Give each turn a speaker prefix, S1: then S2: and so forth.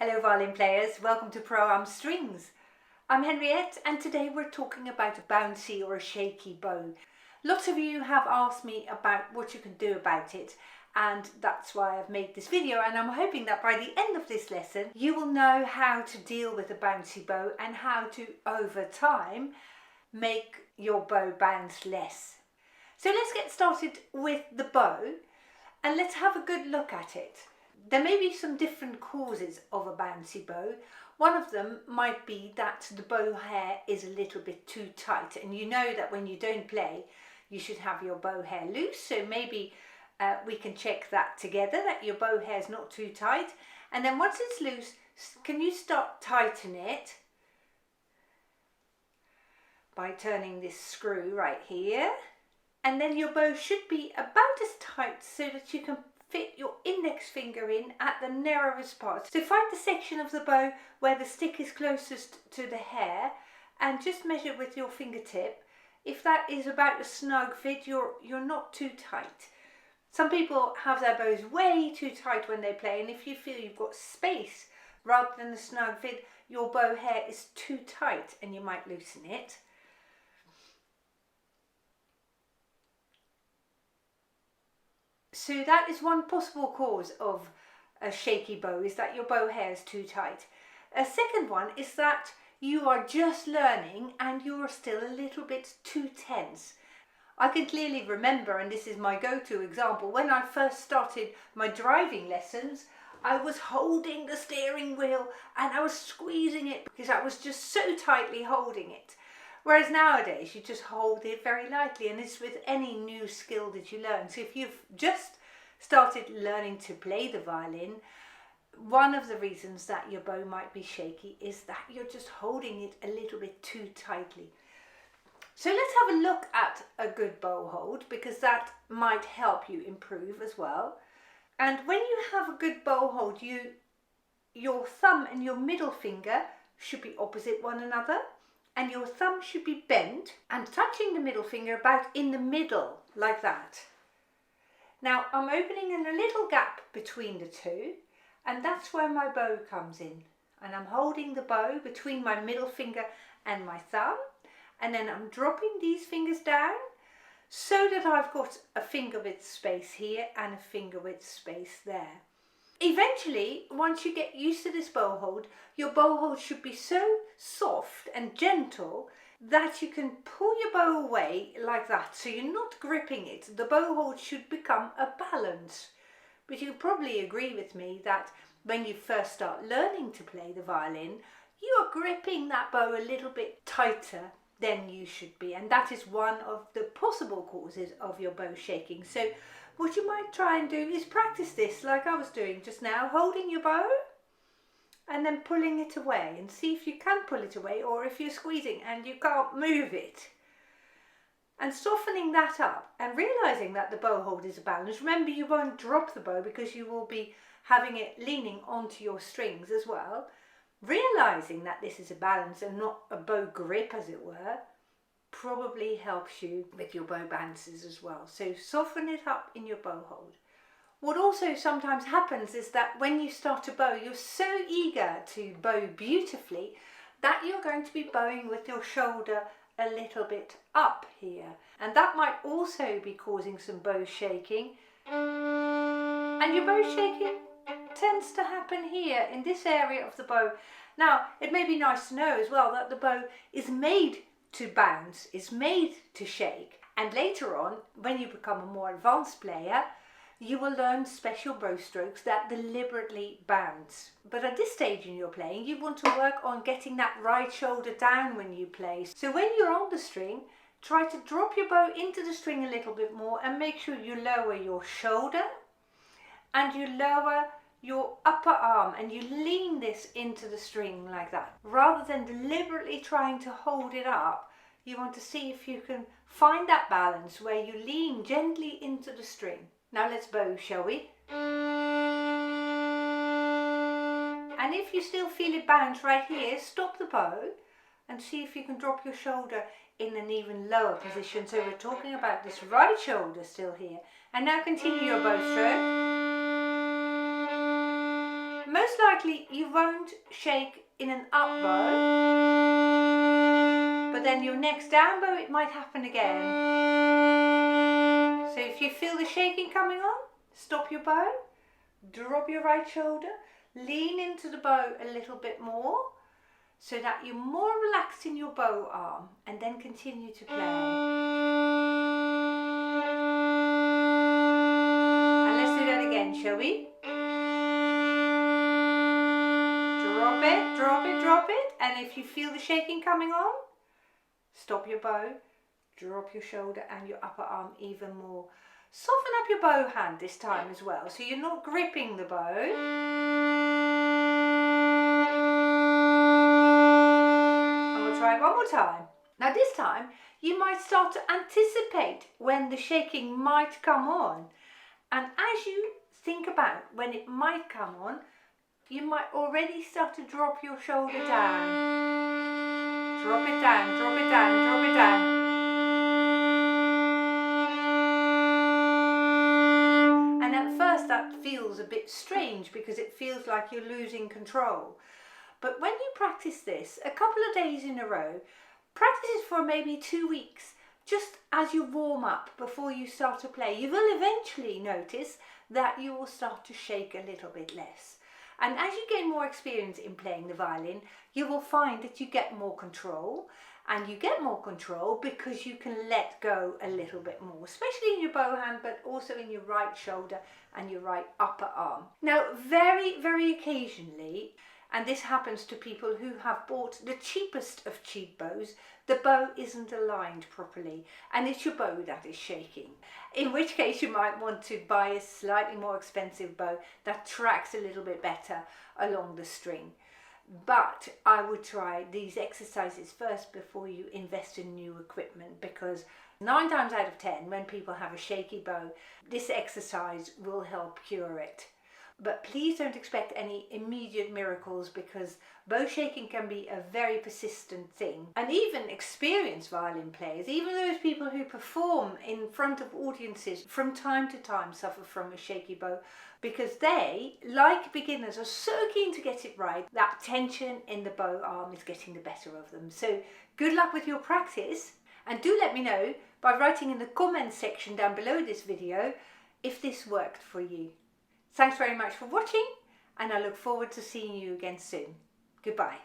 S1: Hello violin players, welcome to Pro-Am Strings. I'm Henriette and today we're talking about a bouncy or a shaky bow. Lots of you have asked me about what you can do about it, and that's why I've made this video, and I'm hoping that by the end of this lesson you will know how to deal with a bouncy bow and how to, over time, make your bow bounce less. So let's get started with the bow and let's have a good look at it. There may be some different causes of a bouncy bow. One of them might be that the bow hair is a little bit too tight, and you know that when you don't play you should have your bow hair loose, so maybe we can check that together, that your bow hair is not too tight. And then once it's loose, can you start tightening it by turning this screw right here, and then your bow should be about as tight so that you can fit your index finger in at the narrowest part. So find the section of the bow where the stick is closest to the hair and just measure with your fingertip. If that is about a snug fit, you're not too tight. Some people have their bows way too tight when they play, and if you feel you've got space rather than a snug fit, your bow hair is too tight and you might loosen it. So that is one possible cause of a shaky bow, is that your bow hair is too tight. A second one is that you are just learning and you're still a little bit too tense. I can clearly remember, and this is my go-to example, when I first started my driving lessons, I was holding the steering wheel and I was squeezing it because I was just so tightly holding it. Whereas nowadays you just hold it very lightly, and it's with any new skill that you learn. So if you've just started learning to play the violin, one of the reasons that your bow might be shaky is that you're just holding it a little bit too tightly. So let's have a look at a good bow hold, because that might help you improve as well. And when you have a good bow hold, your thumb and your middle finger should be opposite one another, and your thumb should be bent and touching the middle finger about in the middle, like that. Now I'm opening in a little gap between the two, and that's where my bow comes in. And I'm holding the bow between my middle finger and my thumb, and then I'm dropping these fingers down so that I've got a finger width space here and a finger width space there. Eventually, once you get used to this bow hold, your bow hold should be so soft and gentle that you can pull your bow away like that, so you're not gripping it. The bow hold should become a balance. But you probably agree with me that when you first start learning to play the violin, you are gripping that bow a little bit tighter than you should be, and that is one of the possible causes of your bow shaking. So what you might try and do is practice this like I was doing just now, holding your bow and then pulling it away, and see if you can pull it away, or if you're squeezing and you can't move it. And softening that up and realizing that the bow hold is a balance. Remember, you won't drop the bow because you will be having it leaning onto your strings as well. Realizing that this is a balance and not a bow grip, as it were, probably helps you with your bow bounces as well. So soften it up in your bow hold. What also sometimes happens is that when you start to bow, you're so eager to bow beautifully that you're going to be bowing with your shoulder a little bit up here, and that might also be causing some bow shaking. And your bow shaking tends to happen here in this area of the bow. Now it may be nice to know as well that the bow is made to bounce, is made to shake, and later on when you become a more advanced player you will learn special bow strokes that deliberately bounce. But at this stage in your playing you want to work on getting that right shoulder down when you play. So when you're on the string, try to drop your bow into the string a little bit more and make sure you lower your shoulder and you lower your upper arm, and you lean this into the string like that. Rather than deliberately trying to hold it up, you want to see if you can find that balance where you lean gently into the string. Now let's bow, shall we? And if you still feel it bounce right here, stop the bow and see if you can drop your shoulder in an even lower position. So we're talking about this right shoulder still here. And now continue your bow stroke. most likely you won't shake in an up bow, but then your next down bow it might happen again. So if you feel the shaking coming on, stop your bow, drop your right shoulder, lean into the bow a little bit more so that you're more relaxed in your bow arm, and then continue to play. And let's do that again, shall we? Drop it, drop it, drop it. And if you feel the shaking coming on, stop your bow, drop your shoulder and your upper arm even more. Soften up your bow hand this time as well, so you're not gripping the bow. And we'll try it one more time. Now this time, you might start to anticipate when the shaking might come on. And as you think about when it might come on, you might already start to drop your shoulder down. Drop it down, drop it down, drop it down. And at first that feels a bit strange because it feels like you're losing control. But when you practice this a couple of days in a row, practice it for maybe 2 weeks, just as you warm up before you start to play, you will eventually notice that you will start to shake a little bit less. And as you gain more experience in playing the violin, you will find that you get more control, and you get more control because you can let go a little bit more, especially in your bow hand, but also in your right shoulder and your right upper arm. Now, very, very occasionally, and this happens to people who have bought the cheapest of cheap bows, the bow isn't aligned properly and it's your bow that is shaking. In which case you might want to buy a slightly more expensive bow that tracks a little bit better along the string. But I would try these exercises first before you invest in new equipment, because 9 times out of 10 when people have a shaky bow, this exercise will help cure it. But please don't expect any immediate miracles, because bow shaking can be a very persistent thing. And even experienced violin players, even those people who perform in front of audiences, from time to time suffer from a shaky bow, because they, like beginners, are so keen to get it right that tension in the bow arm is getting the better of them. So good luck with your practice, and do let me know by writing in the comments section down below this video if this worked for you. Thanks very much for watching, and I look forward to seeing you again soon. Goodbye.